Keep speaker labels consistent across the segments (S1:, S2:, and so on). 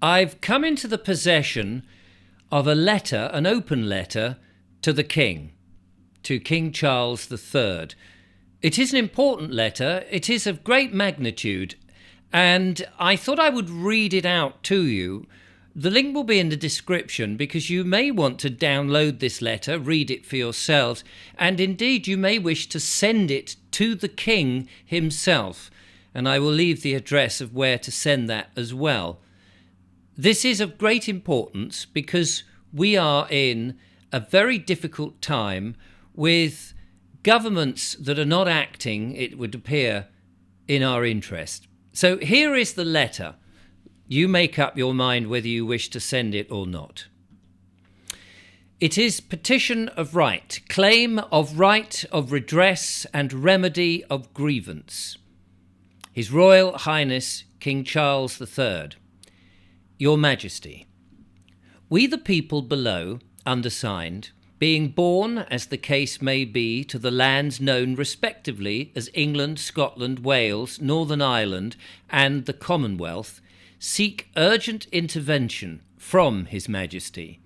S1: I've come into the possession of a letter, an open letter, to the King, to King Charles III. It is an important letter. It is of great magnitude, and I thought I would read it out to you. The link will be in the description because you may want to download this letter, read it for yourselves, and indeed you may wish to send it to the King himself. And I will leave the address of where to send that as well. This is of great importance because we are in a very difficult time with governments that are not acting, it would appear, in our interest. So here is the letter. You make up your mind whether you wish to send it or not. It is petition of right, claim of right of redress and remedy of grievance. His Royal Highness King Charles III. Your Majesty, we the people below, undersigned, being born, as the case may be, to the lands known respectively as England, Scotland, Wales, Northern Ireland, and the Commonwealth, seek urgent intervention from His Majesty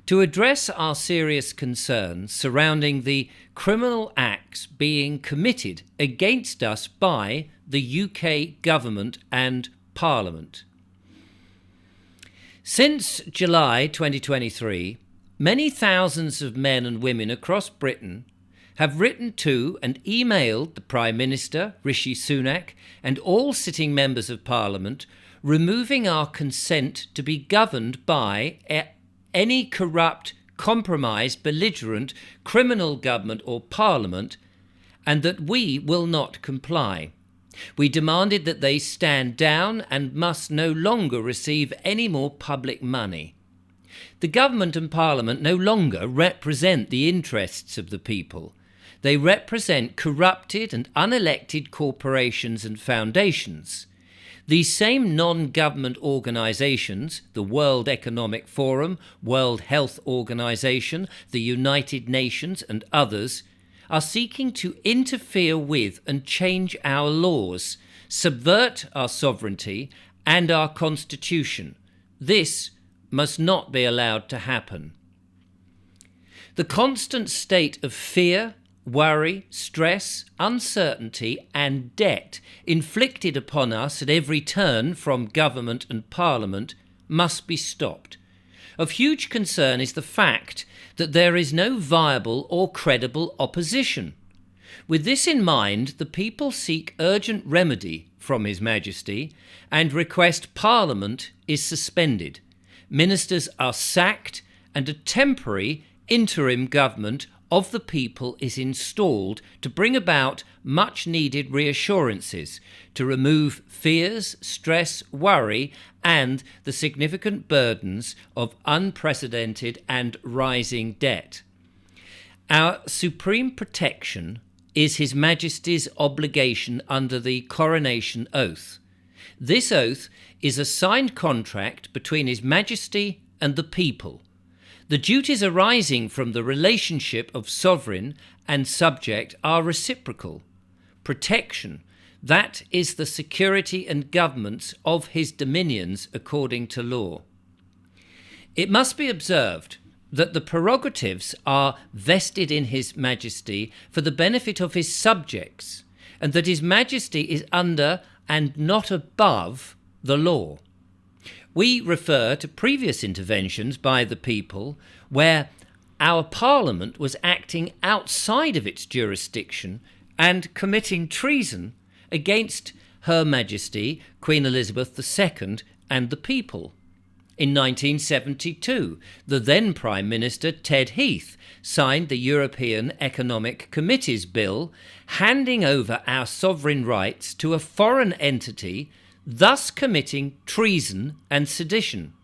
S1: to address our serious concerns surrounding the criminal acts being committed against us by the UK government and Parliament. Since July 2023, many thousands of men and women across Britain have written to and emailed the Prime Minister, Rishi Sunak, and all sitting members of Parliament, removing our consent to be governed by any corrupt, compromised, belligerent, criminal government or Parliament, and that we will not comply. We demanded that they stand down and must no longer receive any more public money. The government and Parliament no longer represent the interests of the people. They represent corrupted and unelected corporations and foundations. These same non-government organisations, the World Economic Forum, World Health Organization, the United Nations and others, are seeking to interfere with and change our laws, subvert our sovereignty and our constitution. This must not be allowed to happen. The constant state of fear, worry, stress, uncertainty and debt inflicted upon us at every turn from government and Parliament must be stopped. Of huge concern is the fact that there is no viable or credible opposition. With this in mind, the people seek urgent remedy from His Majesty and request Parliament is suspended. Ministers are sacked and a temporary interim government of the people is installed to bring about much needed reassurances, to remove fears, stress, worry, and the significant burdens of unprecedented and rising debt. Our supreme protection is His Majesty's obligation under the coronation oath. This oath is a signed contract between His Majesty and the people. The duties arising from the relationship of sovereign and subject are reciprocal. Protection, that is the security and governance of his dominions according to law. It must be observed that the prerogatives are vested in His Majesty for the benefit of his subjects, and that His Majesty is under and not above the law. We refer to previous interventions by the people where our Parliament was acting outside of its jurisdiction and committing treason against Her Majesty Queen Elizabeth II and the people. In 1972, the then Prime Minister Ted Heath signed the European Economic Committee's bill, handing over our sovereign rights to a foreign entity, thus committing treason and sedition.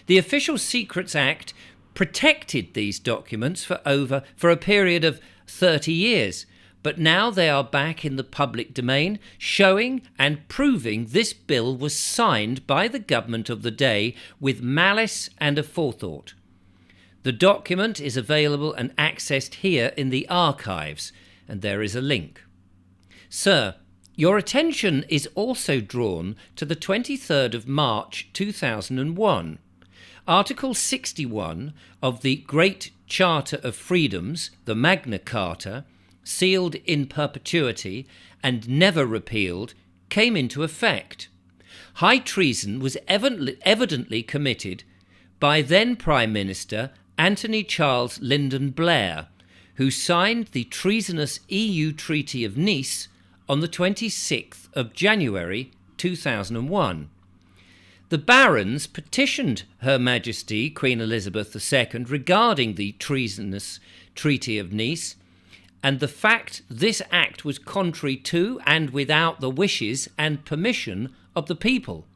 S1: The Official Secrets Act protected these documents for a period of 30 years, but now they are back in the public domain, showing and proving this bill was signed by the government of the day with malice and aforethought. The document is available and accessed here in the archives, and there is a link. Sir, Your attention is also drawn to the 23rd of March 2001. Article 61 of the Great Charter of Freedoms, the Magna Carta, sealed in perpetuity and never repealed, came into effect. High treason was evidently committed by then Prime Minister Anthony Charles Lyndon Blair, who signed the treasonous EU Treaty of Nice on the 26th of January 2001. The barons petitioned Her Majesty Queen Elizabeth II regarding the treasonous Treaty of Nice and the fact this act was contrary to and without the wishes and permission of the people.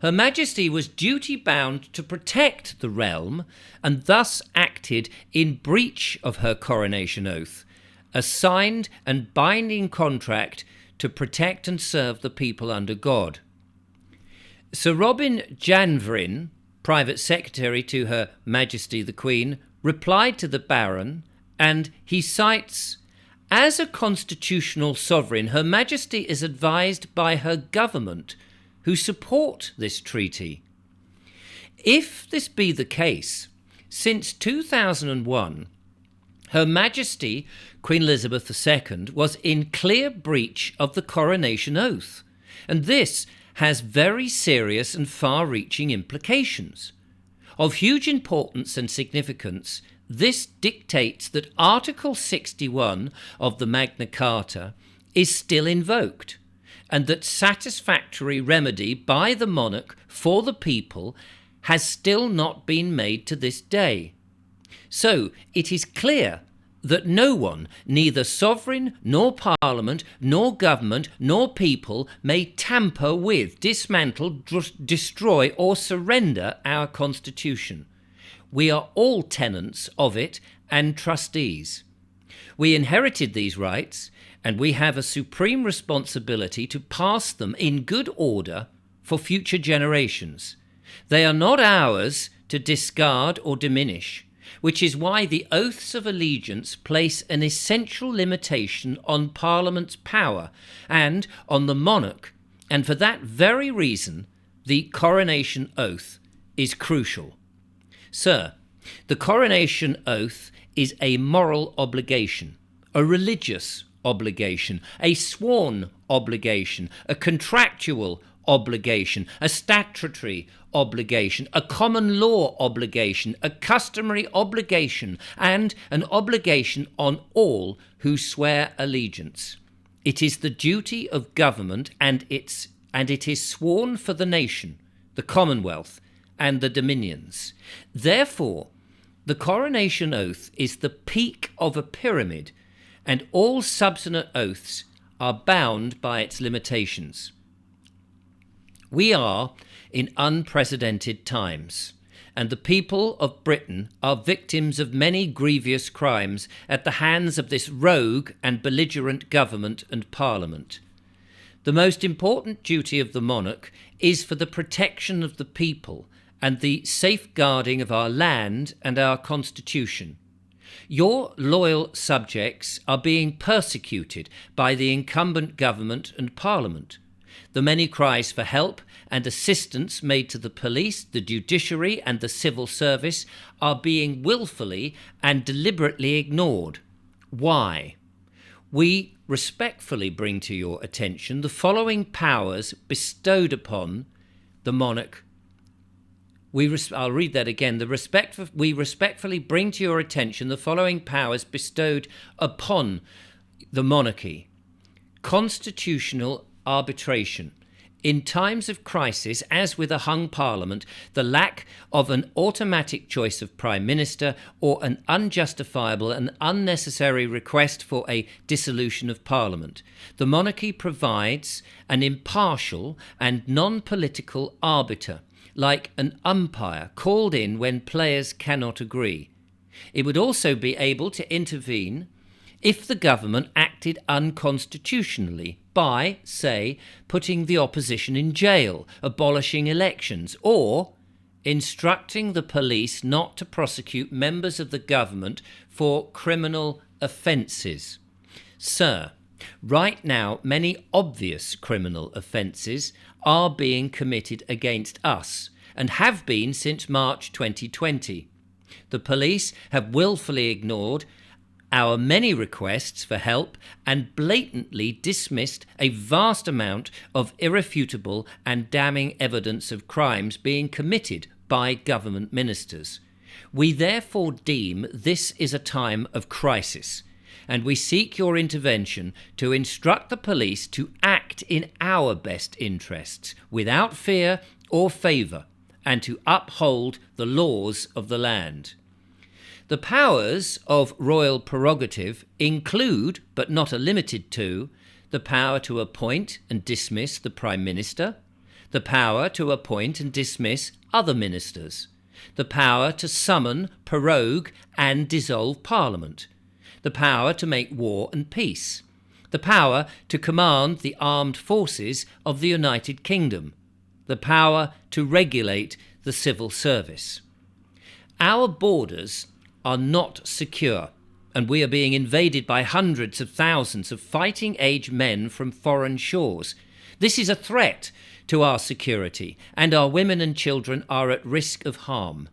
S1: Her Majesty was duty-bound to protect the realm and thus acted in breach of her coronation oath, a signed and binding contract to protect and serve the people under God. Sir Robin Janvrin, Private Secretary to Her Majesty the Queen, replied to the Baron, and he cites, "As a constitutional sovereign, Her Majesty is advised by her government, who support this treaty." If this be the case, since 2001, Her Majesty Queen Elizabeth II was in clear breach of the coronation oath, and this has very serious and far-reaching implications. Of huge importance and significance, this dictates that Article 61 of the Magna Carta is still invoked, and that satisfactory remedy by the monarch for the people has still not been made to this day. So it is clear that no one, neither sovereign, nor parliament, nor government, nor people, may tamper with, dismantle, destroy, or surrender our constitution. We are all tenants of it and trustees. We inherited these rights, and we have a supreme responsibility to pass them in good order for future generations. They are not ours to discard or diminish, which is why the oaths of allegiance place an essential limitation on Parliament's power and on the monarch, and for that very reason the coronation oath is crucial. Sir, the coronation oath is a moral obligation, a religious obligation, a sworn obligation, a contractual obligation, a statutory obligation, a common law obligation, a customary obligation, and an obligation on all who swear allegiance. It is the duty of government, and it is sworn for the nation, the Commonwealth, and the dominions. Therefore, the coronation oath is the peak of a pyramid, and all subsequent oaths are bound by its limitations. We are in unprecedented times, and the people of Britain are victims of many grievous crimes at the hands of this rogue and belligerent government and parliament. The most important duty of the monarch is for the protection of the people and the safeguarding of our land and our constitution. Your loyal subjects are being persecuted by the incumbent government and parliament. The many cries for help and assistance made to the police, the judiciary, and the civil service are being willfully and deliberately ignored. Why? We respectfully bring to your attention the following powers bestowed upon the monarch. I'll read that again. We respectfully bring to your attention the following powers bestowed upon the monarchy. Constitutional arbitration. In times of crisis, as with a hung parliament, the lack of an automatic choice of prime minister or an unjustifiable and unnecessary request for a dissolution of parliament, the monarchy provides an impartial and non-political arbiter, like an umpire called in when players cannot agree. It would also be able to intervene if the government acted unconstitutionally by, say, putting the opposition in jail, abolishing elections, or instructing the police not to prosecute members of the government for criminal offences. Sir, Right now, many obvious criminal offences are being committed against us and have been since March 2020. The police have willfully ignored our many requests for help and blatantly dismissed a vast amount of irrefutable and damning evidence of crimes being committed by government ministers. We therefore deem this is a time of crisis, and we seek your intervention to instruct the police to act in our best interests without fear or favour, and to uphold the laws of the land. The powers of royal prerogative include, but not are limited to, the power to appoint and dismiss the Prime Minister, the power to appoint and dismiss other ministers, the power to summon, prorogue and dissolve Parliament, the power to make war and peace, the power to command the armed forces of the United Kingdom, the power to regulate the civil service. Our borders are not secure, and we are being invaded by hundreds of thousands of fighting-age men from foreign shores. This is a threat to our security, and our women and children are at risk of harm.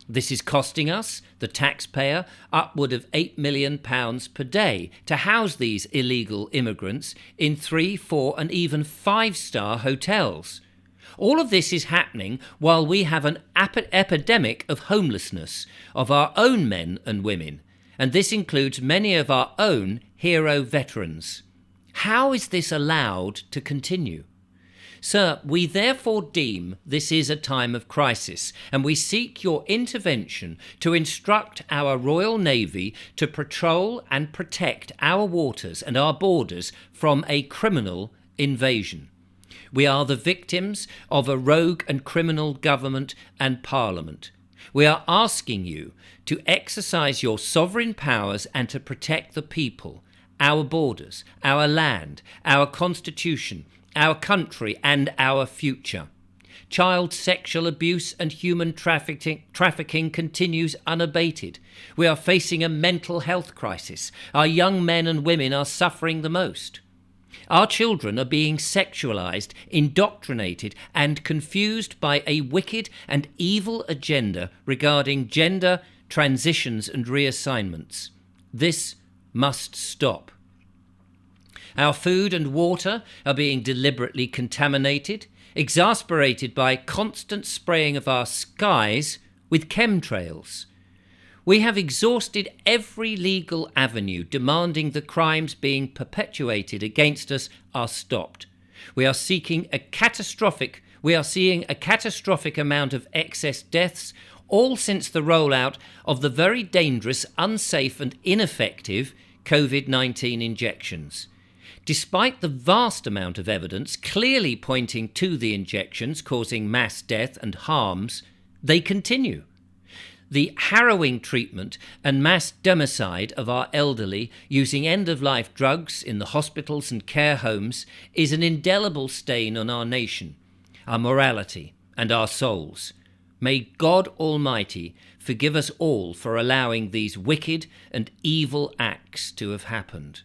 S1: This is costing us, the taxpayer, upward of £8 million per day to house these illegal immigrants in 3, 4 and even 5-star hotels. All of this is happening while we have an epidemic of homelessness of our own men and women, and this includes many of our own hero veterans. How is this allowed to continue? Sir, we therefore deem this is a time of crisis, and we seek your intervention to instruct our Royal Navy to patrol and protect our waters and our borders from a criminal invasion. We are the victims of a rogue and criminal government and parliament. We are asking you to exercise your sovereign powers and to protect the people, our borders, our land, our constitution, our country and our future. Child sexual abuse and human trafficking continues unabated. We are facing a mental health crisis. Our young men and women are suffering the most. Our children are being sexualized, indoctrinated, and confused by a wicked and evil agenda regarding gender transitions and reassignments. This must stop. Our food and water are being deliberately contaminated, exasperated by constant spraying of our skies with chemtrails. We have exhausted every legal avenue demanding the crimes being perpetuated against us are stopped. We are seeing a catastrophic amount of excess deaths, all since the rollout of the very dangerous, unsafe and ineffective COVID-19 injections. Despite the vast amount of evidence clearly pointing to the injections causing mass death and harms, they continue. The harrowing treatment and mass democide of our elderly using end-of-life drugs in the hospitals and care homes is an indelible stain on our nation, our morality and our souls. May God Almighty forgive us all for allowing these wicked and evil acts to have happened.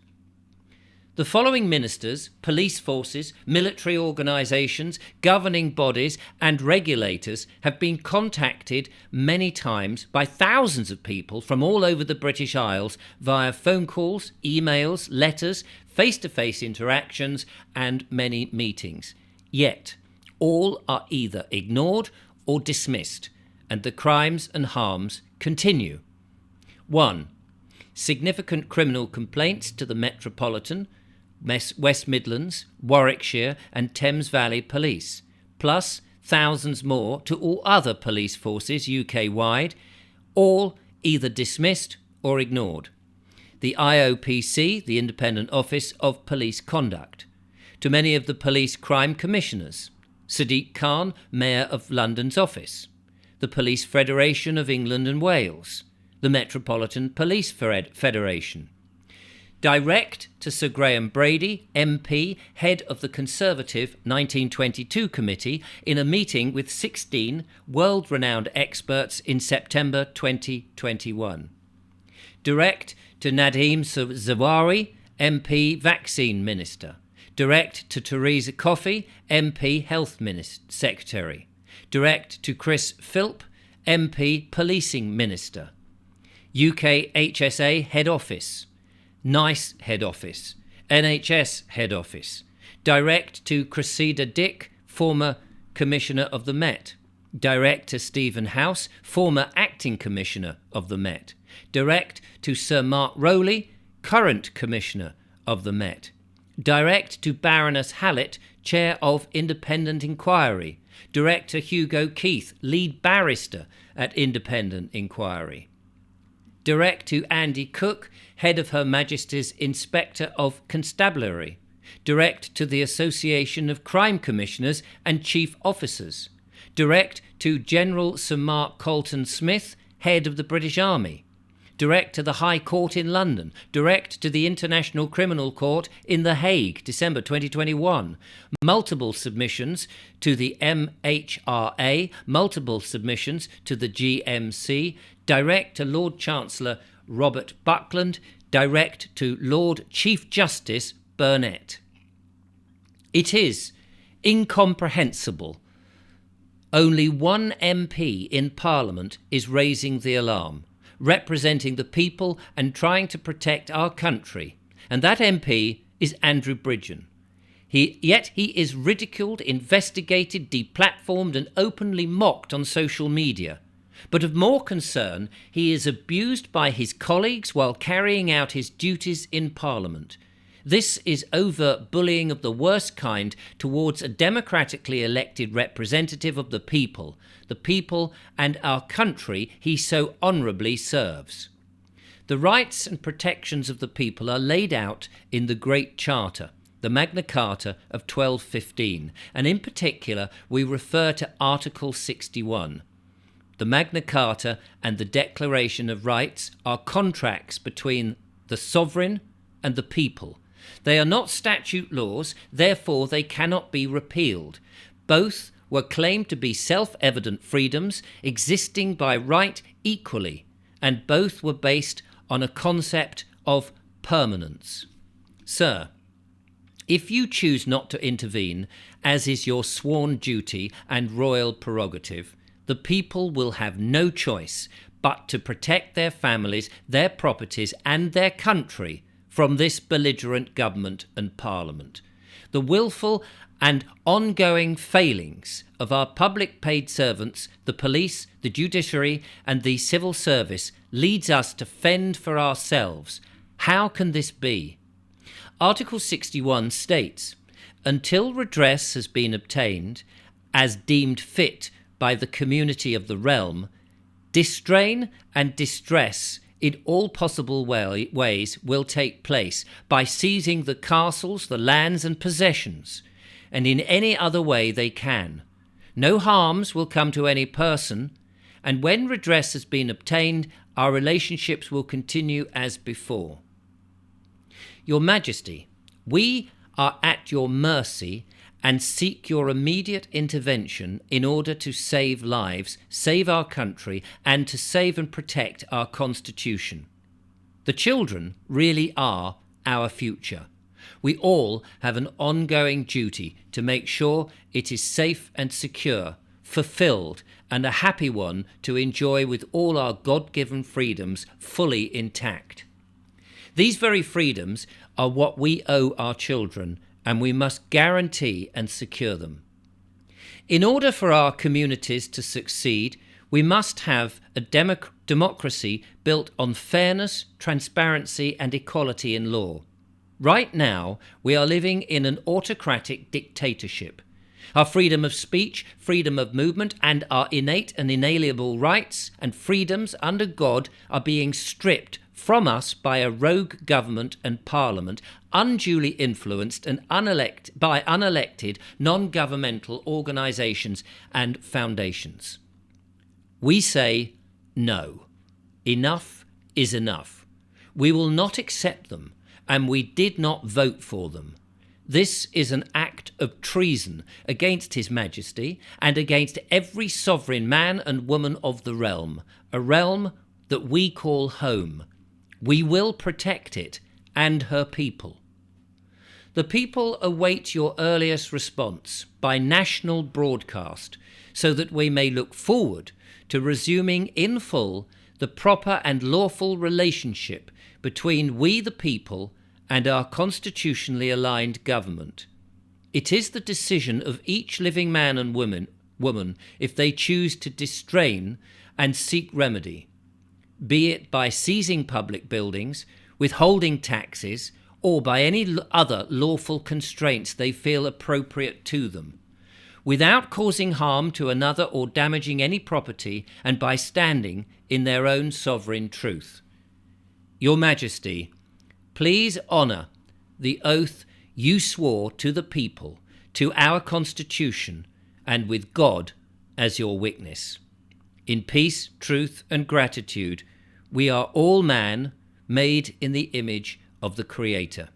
S1: The following ministers, police forces, military organisations, governing bodies and regulators have been contacted many times by thousands of people from all over the British Isles via phone calls, emails, letters, face-to-face interactions and many meetings. Yet, all are either ignored or dismissed, and the crimes and harms continue. 1. Significant criminal complaints to the Metropolitan, West Midlands, Warwickshire and Thames Valley Police, plus thousands more to all other police forces UK-wide, all either dismissed or ignored. The IOPC, the Independent Office of Police Conduct, to many of the police crime commissioners, Sadiq Khan, Mayor of London's office, the Police Federation of England and Wales, the Metropolitan Police Federation. Direct to Sir Graham Brady, MP, head of the Conservative 1922 Committee, in a meeting with 16 world-renowned experts in September 2021. Direct to Nadeem Zawari, MP Vaccine Minister. Direct to Theresa Coffey, MP Health Secretary. Direct to Chris Philp, MP Policing Minister. UK HSA Head Office. NICE Head Office. NHS Head Office. Direct to Cressida Dick, former Commissioner of the Met. Direct to Stephen House, former Acting Commissioner of the Met. Direct to Sir Mark Rowley, current Commissioner of the Met. Direct to Baroness Hallett, Chair of Independent Inquiry. Direct to Hugo Keith, lead barrister at Independent Inquiry. Direct to Andy Cook, head of Her Majesty's Inspector of Constabulary. Direct to the Association of Crime Commissioners and Chief Officers. Direct to General Sir Mark Colton Smith, head of the British Army. Direct to the High Court in London. Direct to the International Criminal Court in The Hague, December 2021. Multiple submissions to the MHRA. Multiple submissions to the GMC. Direct to Lord Chancellor Robert Buckland. Direct to Lord Chief Justice Burnett. It is incomprehensible. Only one MP in Parliament is raising the alarm, representing the people and trying to protect our country, and that MP is Andrew Bridgen. Yet he is ridiculed, investigated, deplatformed and openly mocked on social media. But of more concern, he is abused by his colleagues while carrying out his duties in Parliament. This is overt bullying of the worst kind towards a democratically elected representative of the people and our country he so honourably serves. The rights and protections of the people are laid out in the Great Charter, the Magna Carta of 1215, and in particular we refer to Article 61. The Magna Carta and the Declaration of Rights are contracts between the sovereign and the people. They are not statute laws, therefore they cannot be repealed. Both were claimed to be self-evident freedoms existing by right equally, and both were based on a concept of permanence. Sir, if you choose not to intervene, as is your sworn duty and royal prerogative, the people will have no choice but to protect their families, their properties and their country from this belligerent government and Parliament. The willful and ongoing failings of our public paid servants, the police, the judiciary and the civil service leads us to fend for ourselves. How can this be? Article 61 states, until redress has been obtained, as deemed fit by the community of the realm, distrain and distress in all possible ways will take place by seizing the castles, the lands and possessions, and in any other way they can. No harms will come to any person, and when redress has been obtained, our relationships will continue as before. Your Majesty, we are at your mercy and seek your immediate intervention in order to save lives, save our country, and to save and protect our Constitution. The children really are our future. We all have an ongoing duty to make sure it is safe and secure, fulfilled, and a happy one to enjoy with all our God-given freedoms fully intact. These very freedoms are what we owe our children, and we must guarantee and secure them. In order for our communities to succeed, we must have a democracy built on fairness, transparency and equality in law. Right now, we are living in an autocratic dictatorship. Our freedom of speech, freedom of movement and our innate and inalienable rights and freedoms under God are being stripped from us by a rogue government and parliament, unduly influenced and by unelected non-governmental organisations and foundations. We say no. Enough is enough. We will not accept them, and we did not vote for them. This is an act of treason against His Majesty and against every sovereign man and woman of the realm, a realm that we call home. We will protect it and her people. The people await your earliest response by national broadcast so that we may look forward to resuming in full the proper and lawful relationship between we the people and our constitutionally aligned government. It is the decision of each living man and woman if they choose to distrain and seek remedy, be it by seizing public buildings, withholding taxes, or by any other lawful constraints they feel appropriate to them, without causing harm to another or damaging any property, and by standing in their own sovereign truth. Your Majesty, please honour the oath you swore to the people, to our Constitution, and with God as your witness. In peace, truth, and gratitude, we are all man, made in the image of the Creator,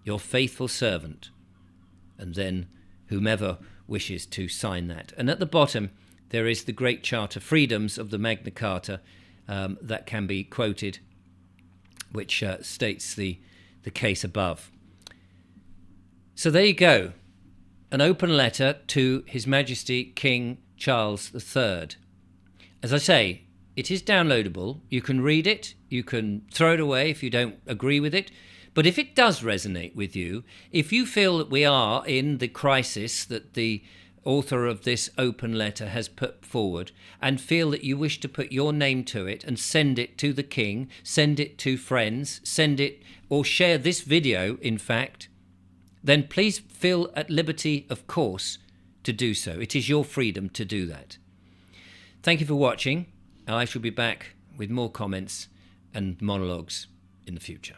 S1: your faithful servant. And then whomever wishes to sign that. And at the bottom, there is the Great Charter Freedoms of the Magna Carta that can be quoted, which states the case above. So there you go. An open letter to His Majesty King Charles III. As I say, it is downloadable. You can read it. You can throw it away if you don't agree with it. But if it does resonate with you, if you feel that we are in the crisis that the author of this open letter has put forward, and feel that you wish to put your name to it and send it to the King, send it to friends, send it or share this video, in fact, then please feel at liberty, of course, to do so. It is your freedom to do that. Thank you for watching. I shall be back with more comments and monologues in the future.